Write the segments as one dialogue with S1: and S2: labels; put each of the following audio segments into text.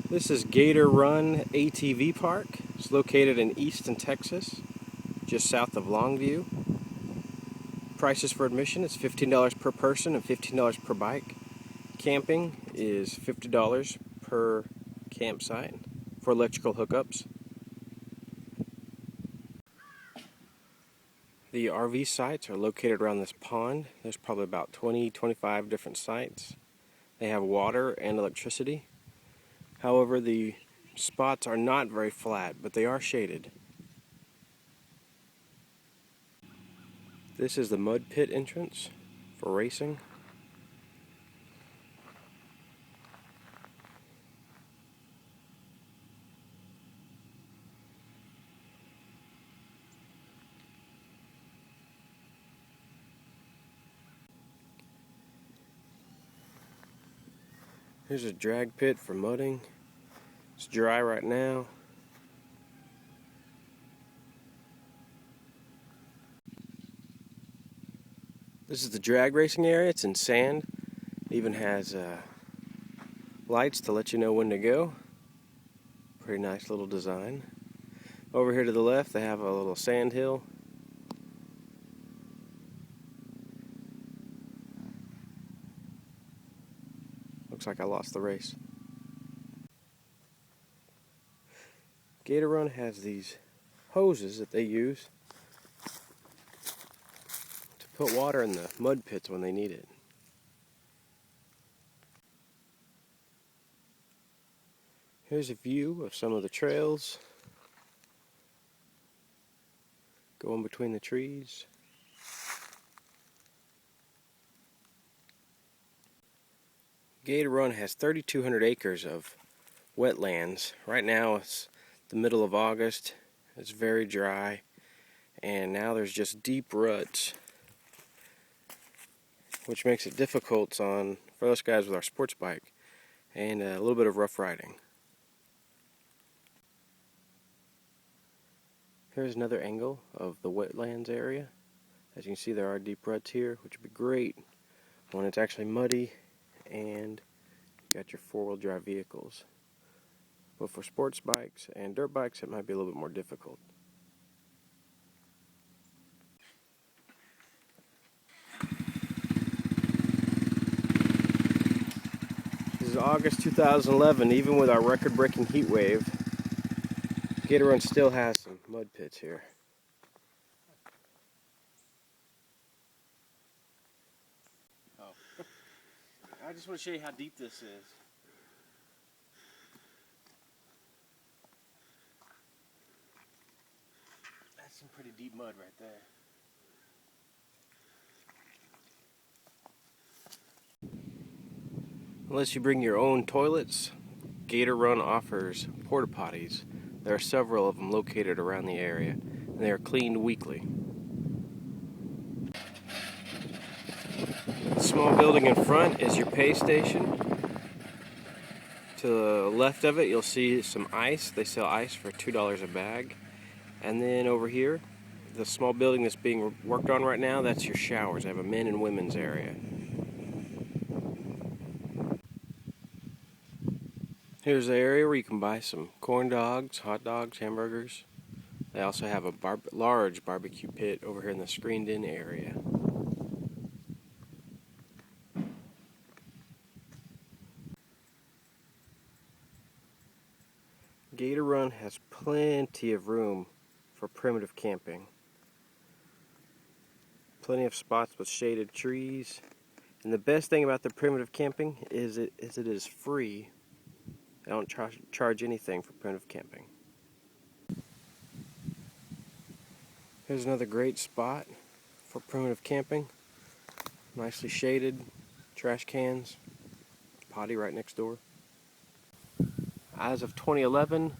S1: This is Gator Run ATV Park. It's located in Easton, Texas, just south of Longview. Prices for admission is $15 per person and $15 per bike. Camping is $50 per campsite for electrical hookups. The RV sites are located around this pond. There's probably about 20-25 different sites. They have water and electricity. However, the spots are not very flat, but they are shaded. This is the mud pit entrance for racing. Here's a drag pit for mudding. It's dry right now. This is the drag racing area. It's in sand. It even has lights to let you know when to go. Pretty nice little design. Over here to the left they have a little sand hill. Looks like I lost the race. Gator Run has these hoses that they use to put water in the mud pits when they need it. Here's a view of some of the trails going between the trees. Gator Run has 3,200 acres of wetlands. Right now it's the middle of August. It's very dry, and now there's just deep ruts, which makes it difficult for us guys with our sports bike and a little bit of rough riding. Here's another angle of the wetlands area. As you can see, there are deep ruts here, which would be great when it's actually muddy and you got your four-wheel drive vehicles. But for sports bikes and dirt bikes, it might be a little bit more difficult. This is August 2011. Even with our record-breaking heat wave, Gator Run still has some mud pits here. Oh. I just want to show you how deep this is. That's some pretty deep mud right there. Unless you bring your own toilets, Gator Run offers porta potties. There are several of them located around the area, and they are cleaned weekly. The small building in front is your pay station. To the left of it, you'll see some ice. They sell ice for $2 a bag. And then over here, the small building that's being worked on right now, that's your showers. They have a men and women's area. Here's the area where you can buy some corn dogs, hot dogs, hamburgers. They also have a large barbecue pit over here in the screened-in area. Gator Run has plenty of room for primitive camping. Plenty of spots with shaded trees. And the best thing about the primitive camping is it is free. They don't charge anything for primitive camping. Here's another great spot for primitive camping. Nicely shaded, trash cans, potty right next door. As of 2011,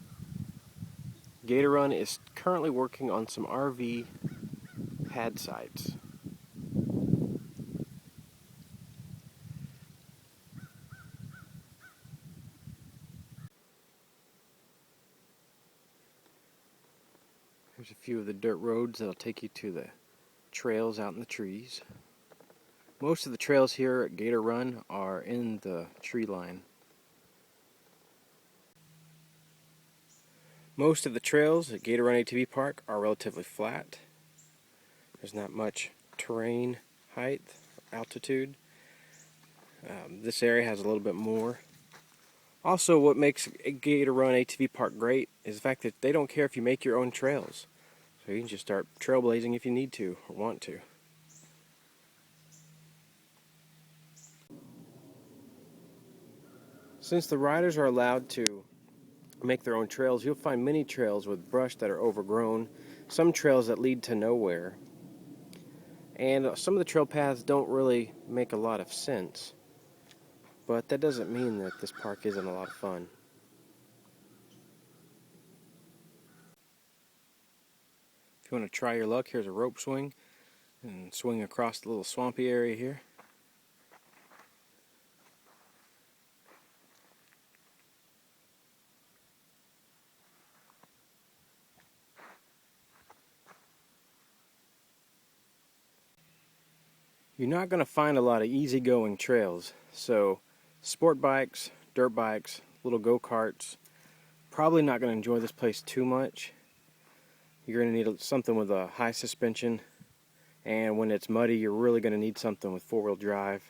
S1: Gator Run is currently working on some RV pad sites. Here's a few of the dirt roads that'll take you to the trails out in the trees. Most of the trails here at Gator Run are in the tree line. Most of the trails at Gator Run ATV Park are relatively flat. There's not much terrain height, altitude. This area has a little bit more. Also, what makes Gator Run ATV Park great is the fact that they don't care if you make your own trails. So you can just start trailblazing if you need to or want to. Since the riders are allowed to make their own trails, you'll find many trails with brush that are overgrown, some trails that lead to nowhere, and some of the trail paths don't really make a lot of sense. But that doesn't mean that this park isn't a lot of fun. If you want to try your luck, here's a rope swing and swing across the little swampy area here. You're not going to find a lot of easygoing trails, so sport bikes, dirt bikes, little go-karts, probably not going to enjoy this place too much. You're going to need something with a high suspension, and when it's muddy, you're really going to need something with four-wheel drive.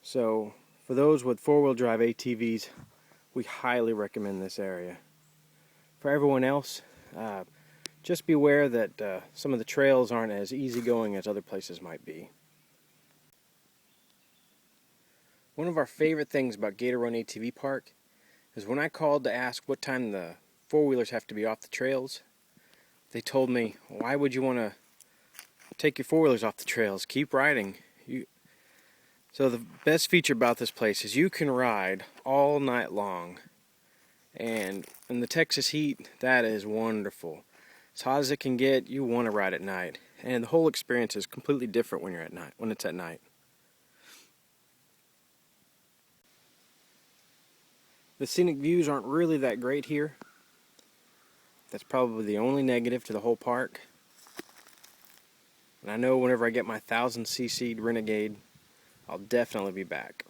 S1: So for those with four-wheel drive ATVs, we highly recommend this area. For everyone else, just beware that some of the trails aren't as easygoing as other places might be. One of our favorite things about Gator Run ATV Park is when I called to ask what time the four-wheelers have to be off the trails, they told me, why would you want to take your four-wheelers off the trails? Keep riding. So the best feature about this place is you can ride all night long. And in the Texas heat, that is wonderful. As hot as it can get, you want to ride at night. And the whole experience is completely different when you're at night, when it's at night. The scenic views aren't really that great here. That's probably the only negative to the whole park. And I know whenever I get my 1000cc Renegade, I'll definitely be back.